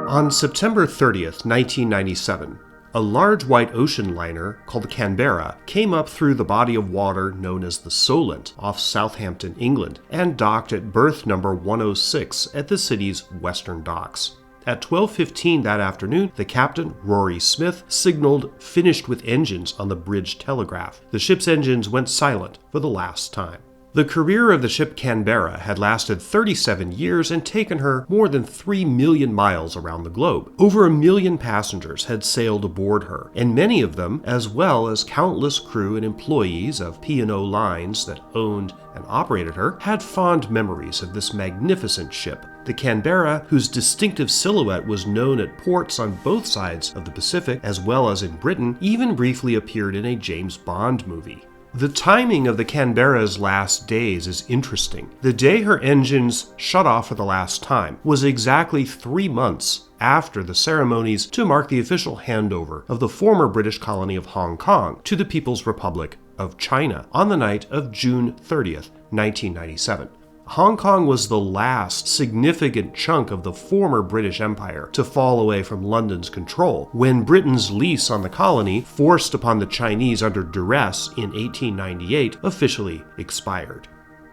On September 30th, 1997, a large white ocean liner called the Canberra came up through the body of water known as the Solent off Southampton, England, and docked at berth number 106 at the city's western docks. At 12:15 that afternoon, the captain, Rory Smith, signaled finished with engines on the bridge telegraph. The ship's engines went silent for the last time. The career of the ship Canberra had lasted 37 years and taken her more than 3 million miles around the globe. Over 1 million passengers had sailed aboard her, and many of them, as well as countless crew and employees of P&O Lines that owned and operated her, had fond memories of this magnificent ship. The Canberra, whose distinctive silhouette was known at ports on both sides of the Pacific as well as in Britain, even briefly appeared in a James Bond movie. The timing of the Canberra's last days is interesting. The day her engines shut off for the last time was exactly 3 months after the ceremonies to mark the official handover of the former British colony of Hong Kong to the People's Republic of China on the night of June 30th, 1997. Hong Kong was the last significant chunk of the former British Empire to fall away from London's control when Britain's lease on the colony, forced upon the Chinese under duress in 1898, officially expired.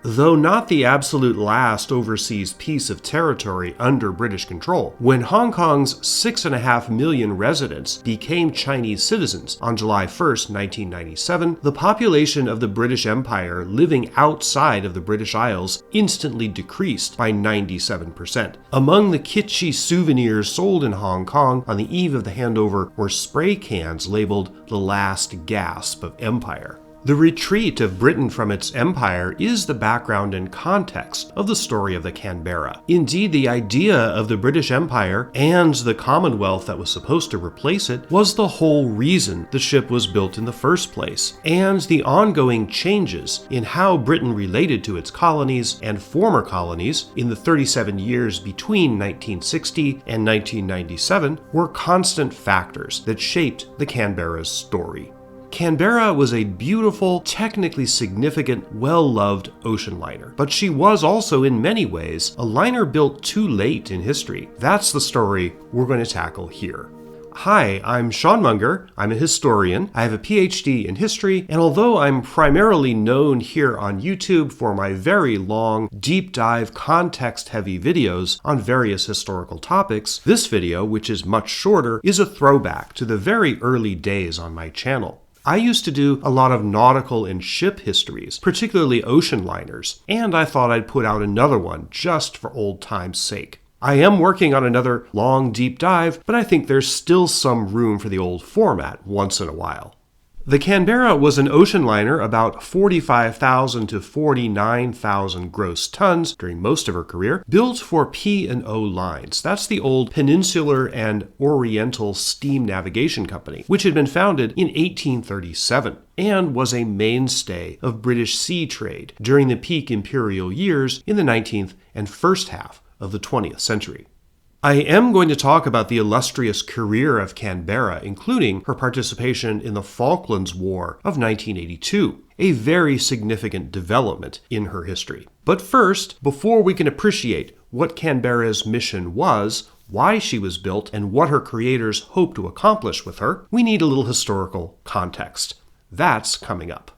Though not the absolute last overseas piece of territory under British control, when Hong Kong's 6.5 million residents became Chinese citizens on July 1st, 1997, the population of the British Empire living outside of the British Isles instantly decreased by 97%. Among the kitschy souvenirs sold in Hong Kong on the eve of the handover were spray cans labeled "The Last Gasp of Empire." The retreat of Britain from its empire is the background and context of the story of the Canberra. Indeed, the idea of the British Empire and the Commonwealth that was supposed to replace it was the whole reason the ship was built in the first place, and the ongoing changes in how Britain related to its colonies and former colonies in the 37 years between 1960 and 1997 were constant factors that shaped the Canberra's story. Canberra was a beautiful, technically significant, well-loved ocean liner, but she was also in many ways a liner built too late in history. That's the story we're going to tackle here. Hi, I'm Sean Munger. I'm a historian. I have a PhD in history, and although I'm primarily known here on YouTube for my very long, deep dive, context-heavy videos on various historical topics, this video, which is much shorter, is a throwback to the very early days on my channel. I used to do a lot of nautical and ship histories, particularly ocean liners, and I thought I'd put out another one just for old time's sake. I am working on another long deep dive, but I think there's still some room for the old format once in a while. The Canberra was an ocean liner about 45,000 to 49,000 gross tons during most of her career, built for P&O Lines. That's the old Peninsular and Oriental Steam Navigation Company, which had been founded in 1837 and was a mainstay of British sea trade during the peak imperial years in the 19th and first half of the 20th century. I am going to talk about the illustrious career of Canberra, including her participation in the Falklands War of 1982, a very significant development in her history. But first, before we can appreciate what Canberra's mission was, why she was built, and what her creators hoped to accomplish with her, we need a little historical context. That's coming up.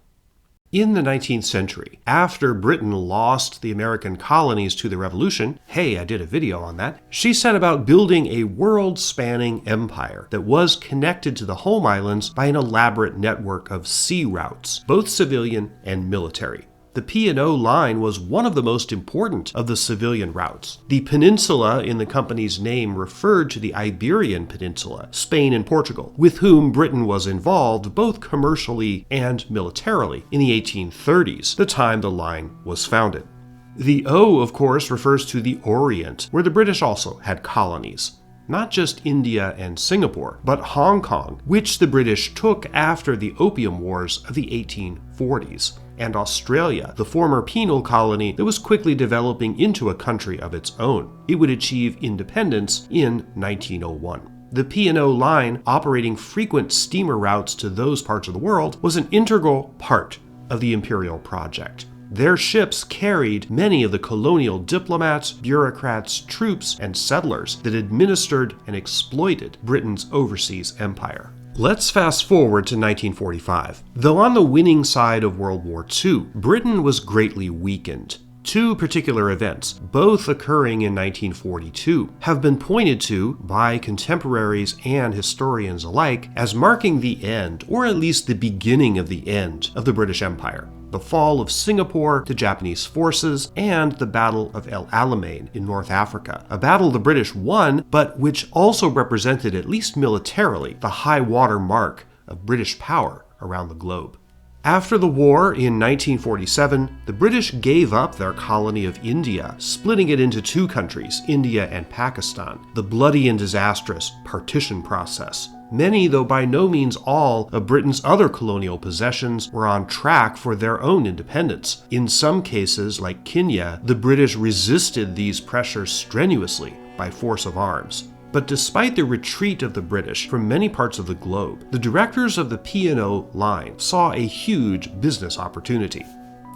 In the 19th century, after Britain lost the American colonies to the Revolution, hey, I did a video on that, she set about building a world-spanning empire that was connected to the home islands by an elaborate network of sea routes, both civilian and military. The P&O line was one of the most important of the civilian routes. The peninsula in the company's name referred to the Iberian Peninsula, Spain and Portugal, with whom Britain was involved both commercially and militarily in the 1830s, the time the line was founded. The O, of course, refers to the Orient, where the British also had colonies. Not just India and Singapore, but Hong Kong, which the British took after the Opium Wars of the 1840s. And Australia, the former penal colony that was quickly developing into a country of its own. It would achieve independence in 1901. The P&O line, operating frequent steamer routes to those parts of the world, was an integral part of the imperial project. Their ships carried many of the colonial diplomats, bureaucrats, troops, and settlers that administered and exploited Britain's overseas empire. Let's fast forward to 1945. Though on the winning side of World War II, Britain was greatly weakened. Two particular events, both occurring in 1942, have been pointed to by contemporaries and historians alike as marking the end, or at least the beginning of the end, of the British Empire. The fall of Singapore to Japanese forces, and the Battle of El Alamein in North Africa, a battle the British won, but which also represented, at least militarily, the high water mark of British power around the globe. After the war in 1947, the British gave up their colony of India, splitting it into two countries, India and Pakistan, the bloody and disastrous partition process. Many, though by no means all, of Britain's other colonial possessions were on track for their own independence. In some cases, like Kenya, the British resisted these pressures strenuously by force of arms. But despite the retreat of the British from many parts of the globe, the directors of the P&O Lines saw a huge business opportunity.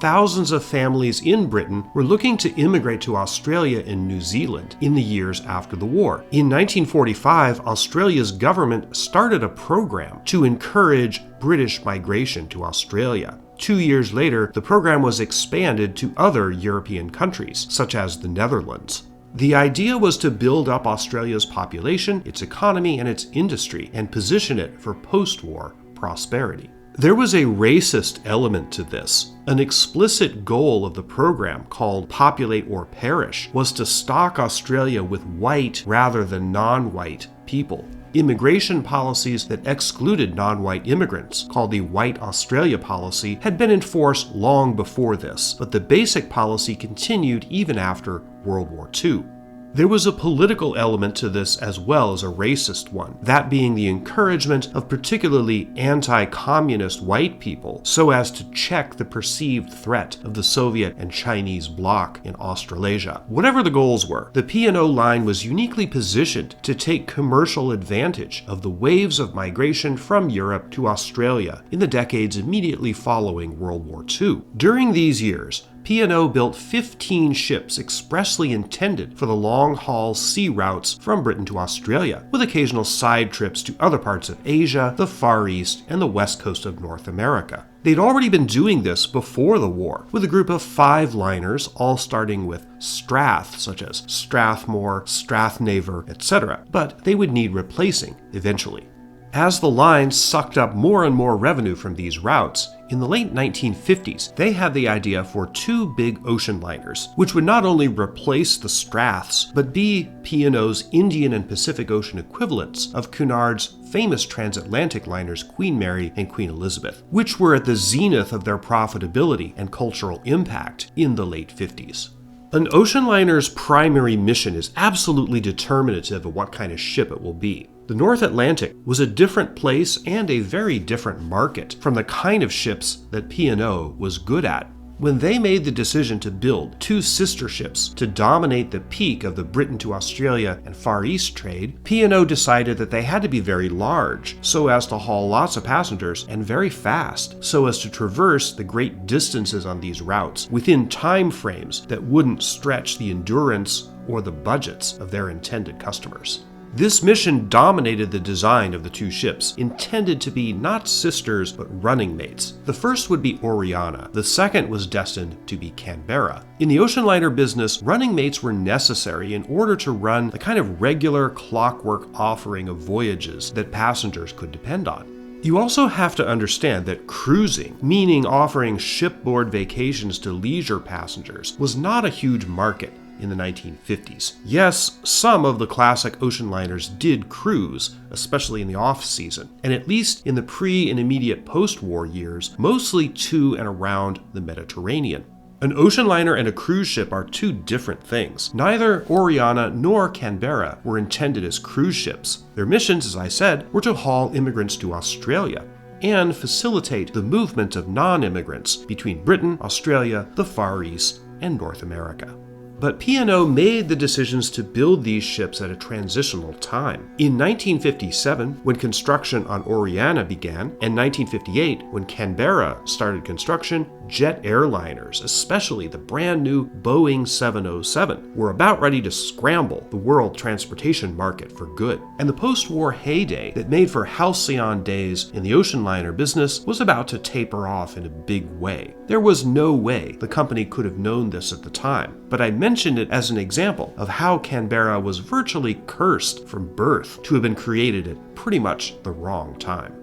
Thousands of families in Britain were looking to immigrate to Australia and New Zealand in the years after the war. In 1945, Australia's government started a program to encourage British migration to Australia. 2 years later, the program was expanded to other European countries, such as the Netherlands. The idea was to build up Australia's population, its economy, and its industry, and position it for post-war prosperity. There was a racist element to this. An explicit goal of the program, called Populate or Perish, was to stock Australia with white rather than non-white people. Immigration policies that excluded non-white immigrants, called the White Australia Policy, had been enforced long before this, but the basic policy continued even after World War II. There was a political element to this as well as a racist one, that being the encouragement of particularly anti-communist white people so as to check the perceived threat of the Soviet and Chinese bloc in Australasia. Whatever the goals were, the P&O Line was uniquely positioned to take commercial advantage of the waves of migration from Europe to Australia in the decades immediately following World War II. During these years, P&O built 15 ships expressly intended for the long-haul sea routes from Britain to Australia, with occasional side trips to other parts of Asia, the Far East, and the west coast of North America. They'd already been doing this before the war, with a group of 5 liners, all starting with Strath, such as Strathmore, Strathnaver, etc., but they would need replacing eventually. As the line sucked up more and more revenue from these routes, in the late 1950s, they had the idea for 2 big ocean liners, which would not only replace the Straths, but be P&O's Indian and Pacific Ocean equivalents of Cunard's famous transatlantic liners Queen Mary and Queen Elizabeth, which were at the zenith of their profitability and cultural impact in the late 50s. An ocean liner's primary mission is absolutely determinative of what kind of ship it will be. The North Atlantic was a different place and a very different market from the kind of ships that P&O was good at. When they made the decision to build 2 sister ships to dominate the peak of the Britain to Australia and Far East trade, P&O decided that they had to be very large so as to haul lots of passengers, and very fast so as to traverse the great distances on these routes within time frames that wouldn't stretch the endurance or the budgets of their intended customers. This mission dominated the design of the 2 ships, intended to be not sisters but running mates. The first would be Oriana, the second was destined to be Canberra. In the ocean liner business, running mates were necessary in order to run the kind of regular clockwork offering of voyages that passengers could depend on. You also have to understand that cruising, meaning offering shipboard vacations to leisure passengers, was not a huge market in the 1950s. Yes, some of the classic ocean liners did cruise, especially in the off-season, and at least in the pre- and immediate post-war years, mostly to and around the Mediterranean. An ocean liner and a cruise ship are 2 different things. Neither Oriana nor Canberra were intended as cruise ships. Their missions, as I said, were to haul immigrants to Australia and facilitate the movement of non-immigrants between Britain, Australia, the Far East, and North America. But P&O made the decisions to build these ships at a transitional time. In 1957, when construction on Oriana began, and 1958, when Canberra started construction, jet airliners, especially the brand new Boeing 707, were about ready to scramble the world transportation market for good. And the post-war heyday that made for halcyon days in the ocean liner business was about to taper off in a big way. There was no way the company could have known this at the time, but I mentioned it as an example of how Canberra was virtually cursed from birth to have been created at pretty much the wrong time.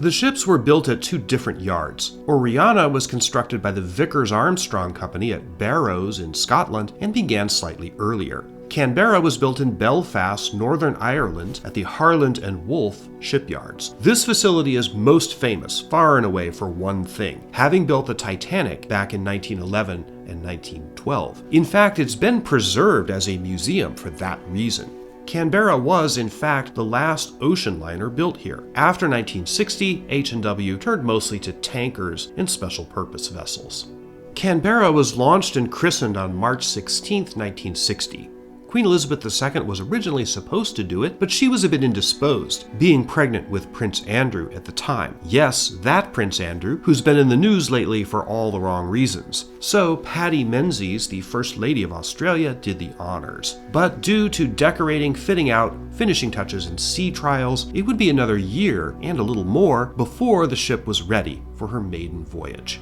The ships were built at two different yards. Oriana was constructed by the Vickers Armstrong Company at Barrows in Scotland and began slightly earlier. Canberra was built in Belfast, Northern Ireland at the Harland and Wolff shipyards. This facility is most famous, far and away, for one thing, having built the Titanic back in 1911 and 1912. In fact, it's been preserved as a museum for that reason. Canberra was, in fact, the last ocean liner built here. After 1960, H&W turned mostly to tankers and special purpose vessels. Canberra was launched and christened on March 16, 1960. Queen Elizabeth II was originally supposed to do it, but she was a bit indisposed, being pregnant with Prince Andrew at the time. Yes, that Prince Andrew, who's been in the news lately for all the wrong reasons. So Patty Menzies, the First Lady of Australia, did the honors. But due to decorating, fitting out, finishing touches, and sea trials, it would be another year and a little more before the ship was ready for her maiden voyage.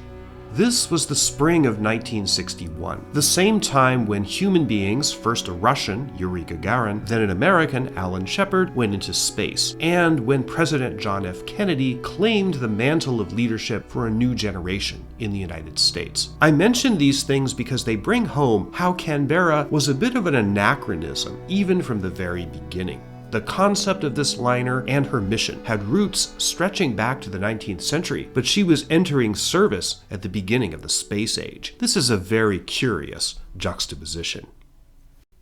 This was the spring of 1961, the same time when human beings, first a Russian, Yuri Gagarin, then an American, Alan Shepard, went into space, and when President John F. Kennedy claimed the mantle of leadership for a new generation in the United States. I mention these things because they bring home how Canberra was a bit of an anachronism, even from the very beginning. The concept of this liner and her mission had roots stretching back to the 19th century, but she was entering service at the beginning of the space age. This is a very curious juxtaposition.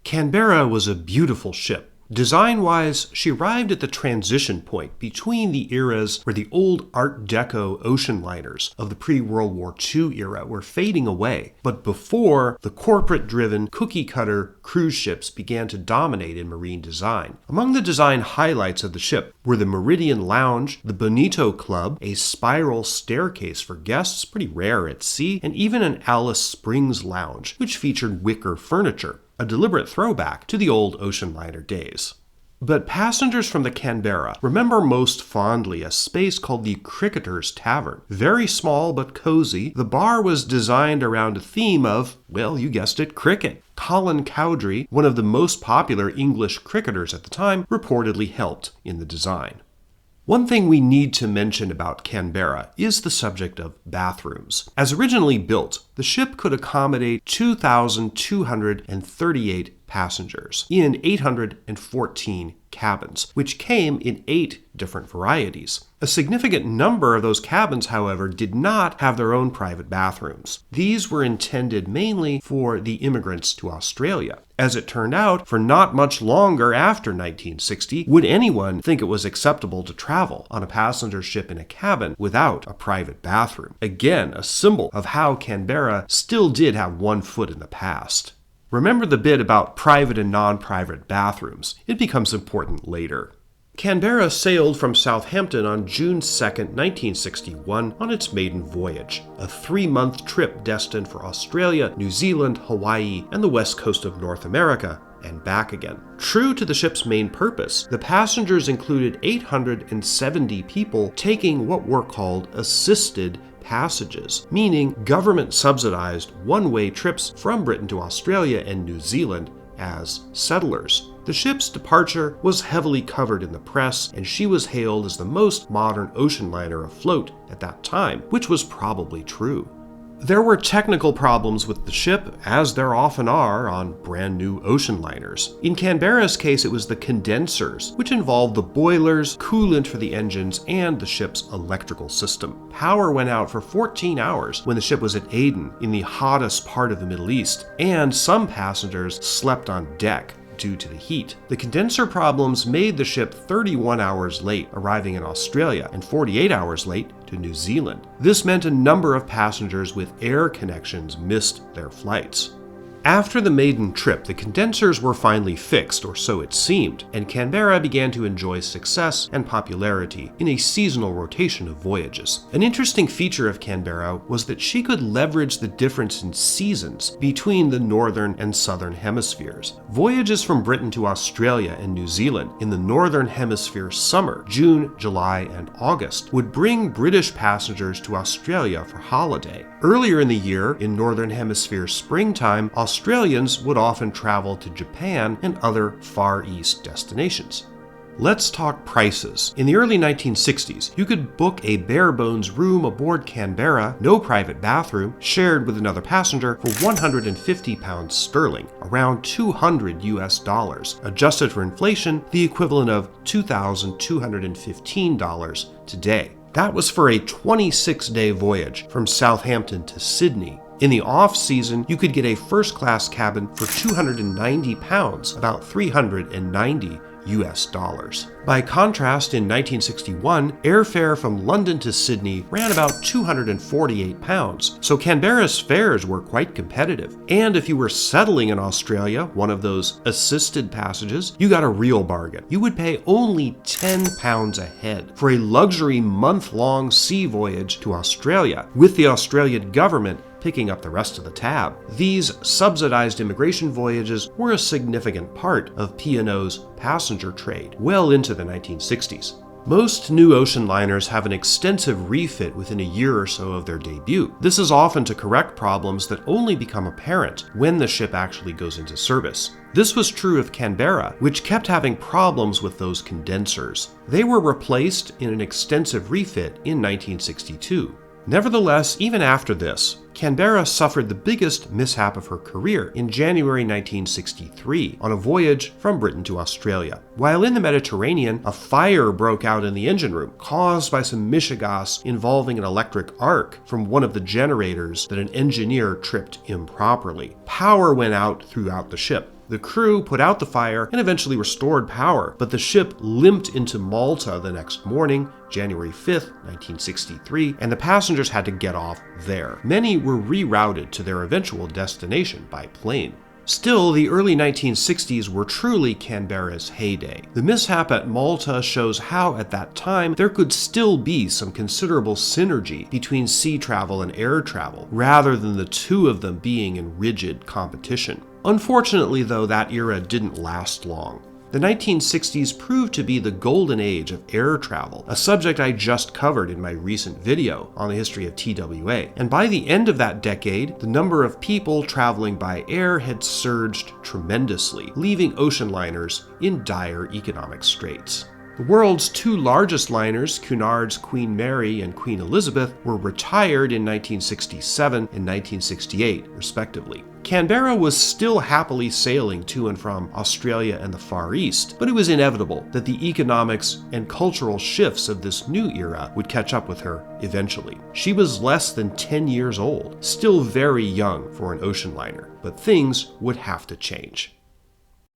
Canberra was a beautiful ship. Design-wise, she arrived at the transition point between the eras where the old Art Deco ocean liners of the pre-World War II era were fading away, but before the corporate-driven, cookie-cutter cruise ships began to dominate in marine design. Among the design highlights of the ship were the Meridian Lounge, the Bonito Club, a spiral staircase for guests, pretty rare at sea, and even an Alice Springs lounge, which featured wicker furniture, a deliberate throwback to the old ocean liner days. But passengers from the Canberra remember most fondly a space called the Cricketer's Tavern. Very small but cozy, the bar was designed around a theme of, well, you guessed it, cricket. Colin Cowdrey, one of the most popular English cricketers at the time, reportedly helped in the design. One thing we need to mention about Canberra is the subject of bathrooms. As originally built, the ship could accommodate 2,238 passengers in 814 cabins, which came in 8 different varieties. A significant number of those cabins, however, did not have their own private bathrooms. These were intended mainly for the immigrants to Australia. As it turned out, for not much longer after 1960 would anyone think it was acceptable to travel on a passenger ship in a cabin without a private bathroom. Again, a symbol of how Canberra still did have one foot in the past. Remember the bit about private and non-private bathrooms. It becomes important later. Canberra sailed from Southampton on June 2, 1961 on its maiden voyage, a 3-month trip destined for Australia, New Zealand, Hawaii, and the west coast of North America, and back again. True to the ship's main purpose, the passengers included 870 people taking what were called assisted passages, meaning government-subsidized one-way trips from Britain to Australia and New Zealand as settlers. The ship's departure was heavily covered in the press, and she was hailed as the most modern ocean liner afloat at that time, which was probably true. There were technical problems with the ship, as there often are on brand new ocean liners. In Canberra's case, it was the condensers, which involved the boilers, coolant for the engines, and the ship's electrical system. Power went out for 14 hours when the ship was at Aden, in the hottest part of the Middle East, and some passengers slept on deck due to the heat. The condenser problems made the ship 31 hours late arriving in Australia and 48 hours late to New Zealand. This meant a number of passengers with air connections missed their flights. After the maiden trip, the condensers were finally fixed, or so it seemed, and Canberra began to enjoy success and popularity in a seasonal rotation of voyages. An interesting feature of Canberra was that she could leverage the difference in seasons between the northern and southern hemispheres. Voyages from Britain to Australia and New Zealand in the northern hemisphere summer, June, July, and August, would bring British passengers to Australia for holiday. Earlier in the year, in northern hemisphere springtime, Australians would often travel to Japan and other Far East destinations. Let's talk prices. In the early 1960s, you could book a bare-bones room aboard Canberra, no private bathroom, shared with another passenger for £150 sterling, around $200 US, adjusted for inflation, the equivalent of $2,215 today. That was for a 26-day voyage from Southampton to Sydney. In the off-season, you could get a first-class cabin for £290, about $390 US. By contrast, in 1961, airfare from London to Sydney ran about £248, so Canberra's fares were quite competitive. And if you were settling in Australia, one of those assisted passages, you got a real bargain. You would pay only £10 a head for a luxury month-long sea voyage to Australia, with the Australian government picking up the rest of the tab. These subsidized immigration voyages were a significant part of P&O's passenger trade well into the 1960s. Most new ocean liners have an extensive refit within a year or so of their debut. This is often to correct problems that only become apparent when the ship actually goes into service. This was true of Canberra, which kept having problems with those condensers. They were replaced in an extensive refit in 1962. Nevertheless, even after this, Canberra suffered the biggest mishap of her career in January 1963 on a voyage from Britain to Australia. While in the Mediterranean, a fire broke out in the engine room, caused by some mishegas involving an electric arc from one of the generators that an engineer tripped improperly. Power went out throughout the ship. The crew put out the fire and eventually restored power, but the ship limped into Malta the next morning, January 5th, 1963, and the passengers had to get off there. Many were rerouted to their eventual destination by plane. Still, the early 1960s were truly Canberra's heyday. The mishap at Malta shows how, at that time, there could still be some considerable synergy between sea travel and air travel, rather than the two of them being in rigid competition. Unfortunately, though, that era didn't last long. The 1960s proved to be the golden age of air travel, a subject I just covered in my recent video on the history of TWA. And by the end of that decade, the number of people traveling by air had surged tremendously, leaving ocean liners in dire economic straits. The world's two largest liners, Cunard's Queen Mary and Queen Elizabeth, were retired in 1967 and 1968, respectively. Canberra was still happily sailing to and from Australia and the Far East, but it was inevitable that the economics and cultural shifts of this new era would catch up with her eventually. She was less than 10 years old, still very young for an ocean liner, but things would have to change.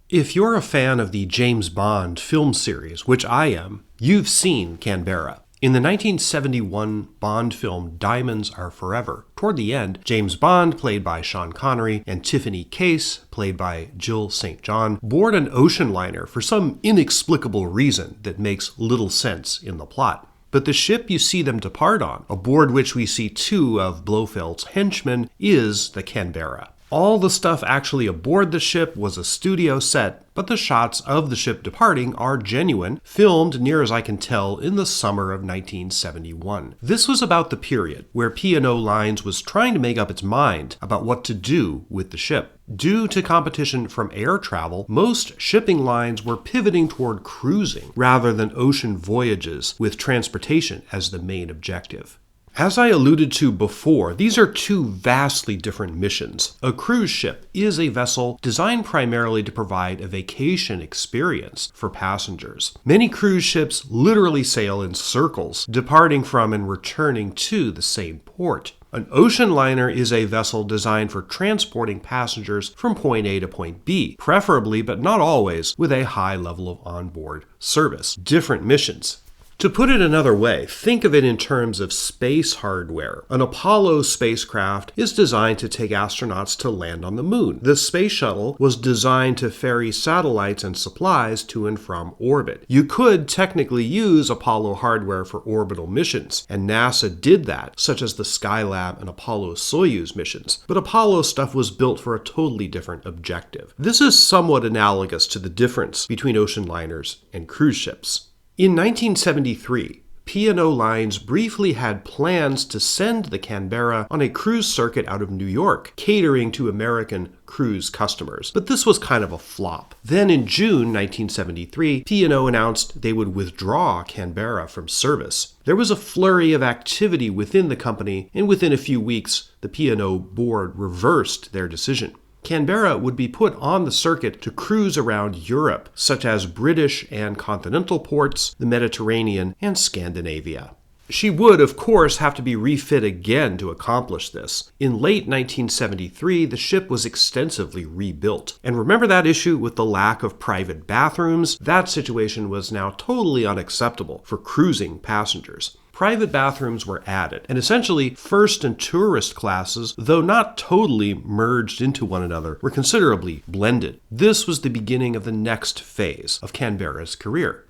If you're a fan of the James Bond film series, which I am, you've seen Canberra. In the 1971 Bond film Diamonds Are Forever, toward the end, James Bond, played by Sean Connery, and Tiffany Case, played by Jill St. John, board an ocean liner for some inexplicable reason that makes little sense in the plot. But the ship you see them depart on, aboard which we see two of Blofeld's henchmen, is the Canberra. All the stuff actually aboard the ship was a studio set, but the shots of the ship departing are genuine, filmed, near as I can tell, in the summer of 1971. This was about the period where P&O Lines was trying to make up its mind about what to do with the ship. Due to competition from air travel, most shipping lines were pivoting toward cruising rather than ocean voyages, with transportation as the main objective. As I alluded to before, these are two vastly different missions. A cruise ship is a vessel designed primarily to provide a vacation experience for passengers. Many cruise ships literally sail in circles, departing from and returning to the same port. An ocean liner is a vessel designed for transporting passengers from point A to point B, preferably, but not always, with a high level of onboard service. Different missions. To put it another way, think of it in terms of space hardware. An Apollo spacecraft is designed to take astronauts to land on the moon. The space shuttle was designed to ferry satellites and supplies to and from orbit. You could technically use Apollo hardware for orbital missions, and NASA did that, such as the Skylab and Apollo-Soyuz missions. But Apollo stuff was built for a totally different objective. This is somewhat analogous to the difference between ocean liners and cruise ships. In 1973, P&O Lines briefly had plans to send the Canberra on a cruise circuit out of New York, catering to American cruise customers. But this was kind of a flop. Then in June 1973, P&O announced they would withdraw Canberra from service. There was a flurry of activity within the company, and within a few weeks, the P&O board reversed their decision. Canberra would be put on the circuit to cruise around Europe, such as British and continental ports, the Mediterranean, and Scandinavia. She would, of course, have to be refit again to accomplish this. In late 1973, the ship was extensively rebuilt. And remember that issue with the lack of private bathrooms? That situation was now totally unacceptable for cruising passengers. Private bathrooms were added, and essentially first and tourist classes, though not totally merged into one another, were considerably blended. This was the beginning of the next phase of Canberra's career.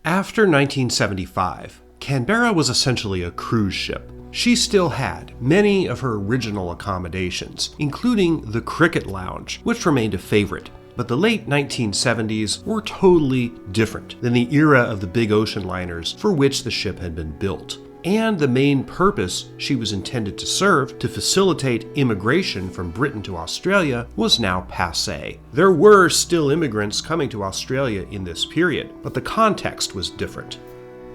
After 1975, Canberra was essentially a cruise ship. She still had many of her original accommodations, including the Cricket Lounge, which remained a favorite. But the late 1970s were totally different than the era of the big ocean liners for which the ship had been built. And the main purpose she was intended to serve, to facilitate immigration from Britain to Australia, was now passé. There were still immigrants coming to Australia in this period, but the context was different.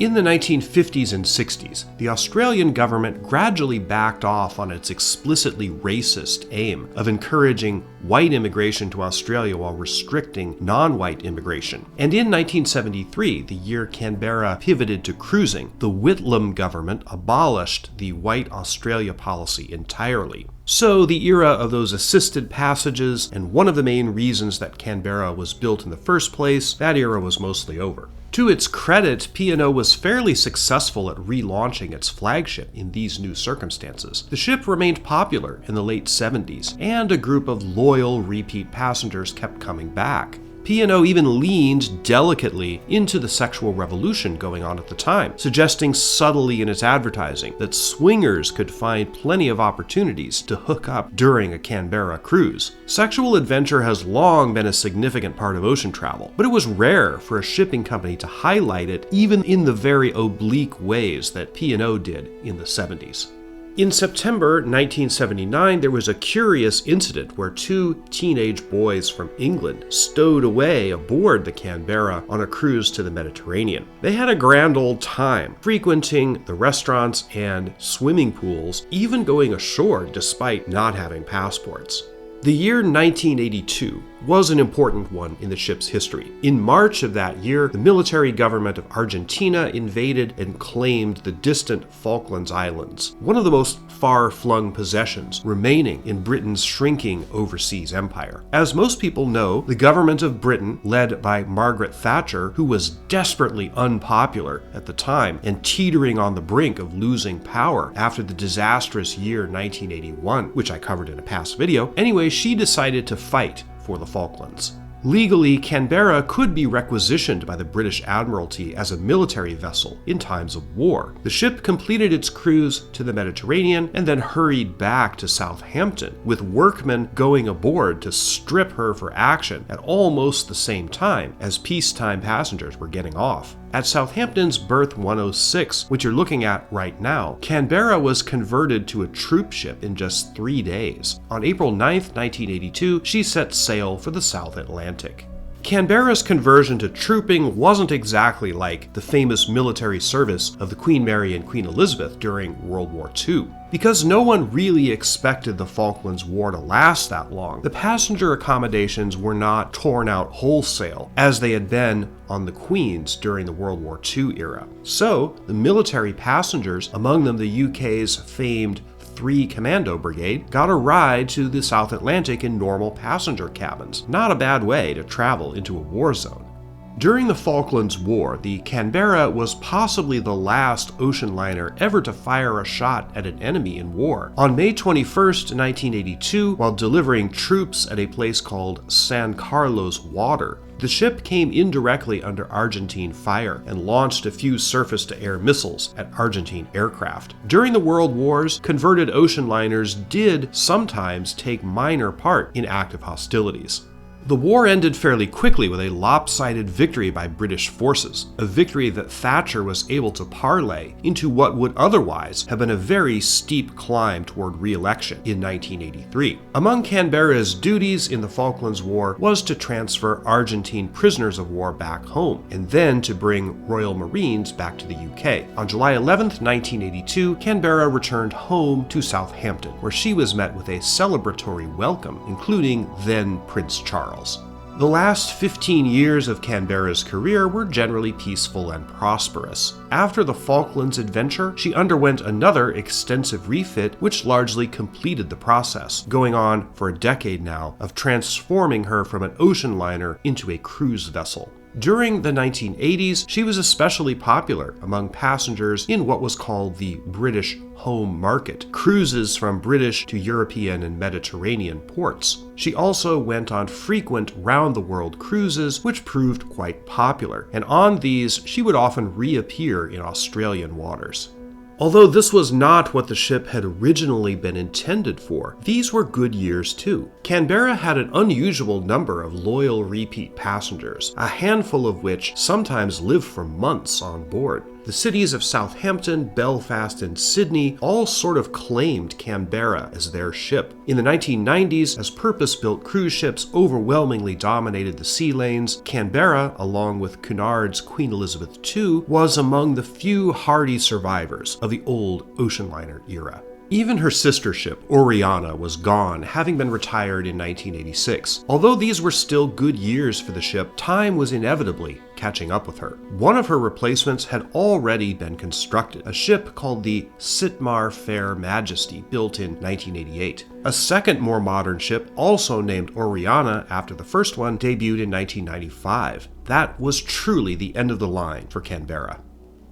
In the 1950s and 60s, the Australian government gradually backed off on its explicitly racist aim of encouraging white immigration to Australia while restricting non-white immigration. And in 1973, the year Canberra pivoted to cruising, the Whitlam government abolished the White Australia policy entirely. So the era of those assisted passages, and one of the main reasons that Canberra was built in the first place, that era was mostly over. To its credit, P&O was fairly successful at relaunching its flagship in these new circumstances. The ship remained popular in the late 70s, and a group of loyal repeat passengers kept coming back. P&O even leaned delicately into the sexual revolution going on at the time, suggesting subtly in its advertising that swingers could find plenty of opportunities to hook up during a Canberra cruise. Sexual adventure has long been a significant part of ocean travel, but it was rare for a shipping company to highlight it even in the very oblique ways that P&O did in the 70s. In September 1979, there was a curious incident where two teenage boys from England stowed away aboard the Canberra on a cruise to the Mediterranean. They had a grand old time, frequenting the restaurants and swimming pools, even going ashore despite not having passports. The year 1982 was an important one in the ship's history. In March of that year, the military government of Argentina invaded and claimed the distant Falklands Islands, one of the most far-flung possessions remaining in Britain's shrinking overseas empire. As most people know, the government of Britain, led by Margaret Thatcher, who was desperately unpopular at the time and teetering on the brink of losing power after the disastrous year 1981, which I covered in a past video. Anyway, she decided to fight for the Falklands. Legally, Canberra could be requisitioned by the British Admiralty as a military vessel in times of war. The ship completed its cruise to the Mediterranean and then hurried back to Southampton, with workmen going aboard to strip her for action at almost the same time as peacetime passengers were getting off. At Southampton's berth 106, which you're looking at right now, Canberra was converted to a troop ship in just 3 days. On April 9, 1982, she set sail for the South Atlantic. Canberra's conversion to trooping wasn't exactly like the famous military service of the Queen Mary and Queen Elizabeth during World War II. Because no one really expected the Falklands War to last that long, the passenger accommodations were not torn out wholesale, as they had been on the Queen's during the World War II era. So, the military passengers, among them the UK's famed 3 Commando Brigade, got a ride to the South Atlantic in normal passenger cabins. Not a bad way to travel into a war zone. During the Falklands War, the Canberra was possibly the last ocean liner ever to fire a shot at an enemy in war. On May 21st, 1982, while delivering troops at a place called San Carlos Water, the ship came indirectly under Argentine fire and launched a few surface-to-air missiles at Argentine aircraft. During the World Wars, converted ocean liners did sometimes take minor part in active hostilities. The war ended fairly quickly with a lopsided victory by British forces, a victory that Thatcher was able to parlay into what would otherwise have been a very steep climb toward re-election in 1983. Among Canberra's duties in the Falklands War was to transfer Argentine prisoners of war back home, and then to bring Royal Marines back to the UK. On July 11, 1982, Canberra returned home to Southampton, where she was met with a celebratory welcome, including then Prince Charles. The last 15 years of Canberra's career were generally peaceful and prosperous. After the Falklands adventure, she underwent another extensive refit which largely completed the process, going on for a decade now of transforming her from an ocean liner into a cruise vessel. During the 1980s, she was especially popular among passengers in what was called the British home market, cruises from British to European and Mediterranean ports. She also went on frequent round-the-world cruises, which proved quite popular, and on these she would often reappear in Australian waters. Although this was not what the ship had originally been intended for, these were good years too. Canberra had an unusual number of loyal repeat passengers, a handful of which sometimes lived for months on board. The cities of Southampton, Belfast, and Sydney all sort of claimed Canberra as their ship. In the 1990s, as purpose-built cruise ships overwhelmingly dominated the sea lanes, Canberra, along with Cunard's Queen Elizabeth II, was among the few hardy survivors of the old ocean liner era. Even her sister ship, Oriana, was gone, having been retired in 1986. Although these were still good years for the ship, time was inevitably catching up with her. One of her replacements had already been constructed, a ship called the Sitmar Fair Majesty, built in 1988. A second, more modern ship, also named Oriana after the first one, debuted in 1995. That was truly the end of the line for Canberra.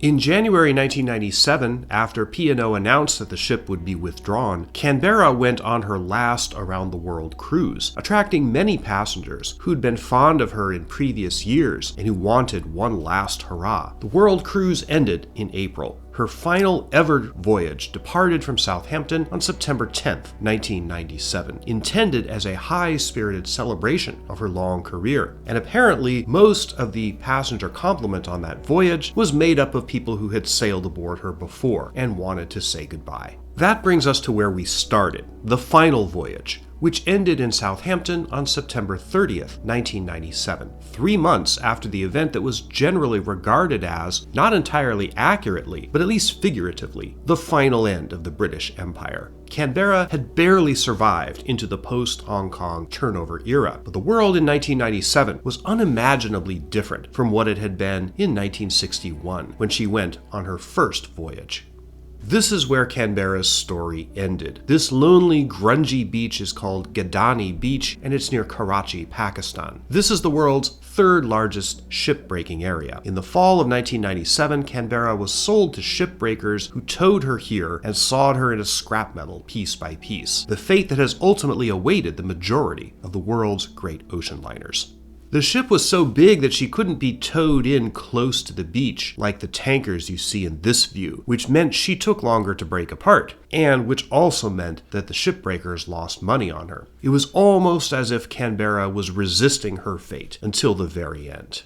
In January 1997, after P&O announced that the ship would be withdrawn, Canberra went on her last around-the-world cruise, attracting many passengers who'd been fond of her in previous years and who wanted one last hurrah. The world cruise ended in April. Her final ever voyage departed from Southampton on September 10, 1997, intended as a high-spirited celebration of her long career. And apparently, most of the passenger complement on that voyage was made up of people who had sailed aboard her before and wanted to say goodbye. That brings us to where we started, the final voyage, which ended in Southampton on September 30th, 1997, 3 months after the event that was generally regarded as, not entirely accurately, but at least figuratively, the final end of the British Empire. Canberra had barely survived into the post-Hong Kong turnover era, but the world in 1997 was unimaginably different from what it had been in 1961, when she went on her first voyage. This is where Canberra's story ended. This lonely, grungy beach is called Gadani Beach, and it's near Karachi, Pakistan. This is the world's third largest shipbreaking area. In the fall of 1997, Canberra was sold to shipbreakers who towed her here and sawed her into scrap metal piece by piece, the fate that has ultimately awaited the majority of the world's great ocean liners. The ship was so big that she couldn't be towed in close to the beach like the tankers you see in this view, which meant she took longer to break apart, and which also meant that the shipbreakers lost money on her. It was almost as if Canberra was resisting her fate until the very end.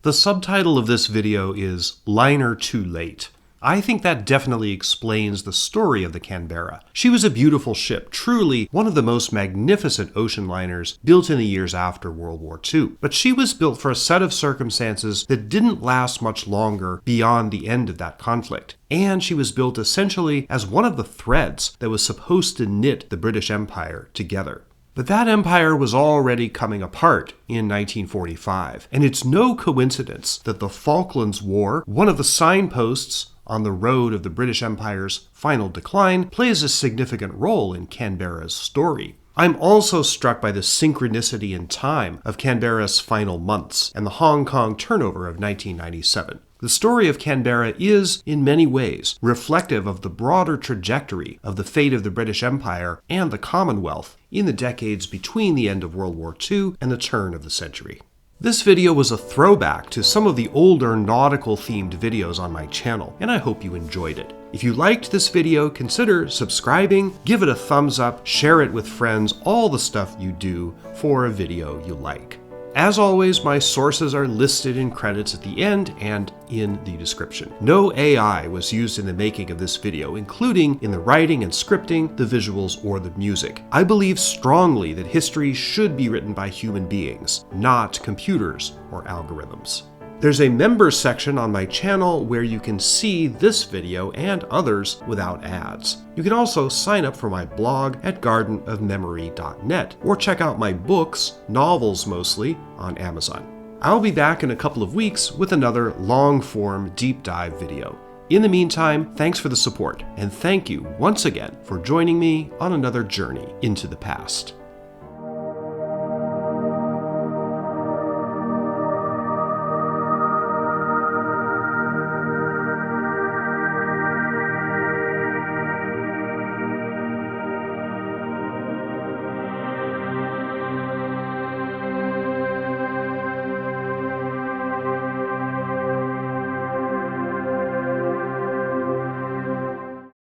The subtitle of this video is Liner Too Late. I think that definitely explains the story of the Canberra. She was a beautiful ship, truly one of the most magnificent ocean liners built in the years after World War II. But she was built for a set of circumstances that didn't last much longer beyond the end of that conflict. And she was built essentially as one of the threads that was supposed to knit the British Empire together. But that empire was already coming apart in 1945, and it's no coincidence that the Falklands War, one of the signposts on the road of the British Empire's final decline, plays a significant role in Canberra's story. I'm also struck by the synchronicity in time of Canberra's final months and the Hong Kong turnover of 1997. The story of Canberra is, in many ways, reflective of the broader trajectory of the fate of the British Empire and the Commonwealth in the decades between the end of World War II and the turn of the century. This video was a throwback to some of the older nautical-themed videos on my channel, and I hope you enjoyed it. If you liked this video, consider subscribing, give it a thumbs up, share it with friends, all the stuff you do for a video you like. As always, my sources are listed in credits at the end and in the description. No AI was used in the making of this video, including in the writing and scripting, the visuals, or the music. I believe strongly that history should be written by human beings, not computers or algorithms. There's a members section on my channel where you can see this video and others without ads. You can also sign up for my blog at gardenofmemory.net or check out my books, novels mostly, on Amazon. I'll be back in a couple of weeks with another long-form deep dive video. In the meantime, thanks for the support, and thank you once again for joining me on another journey into the past.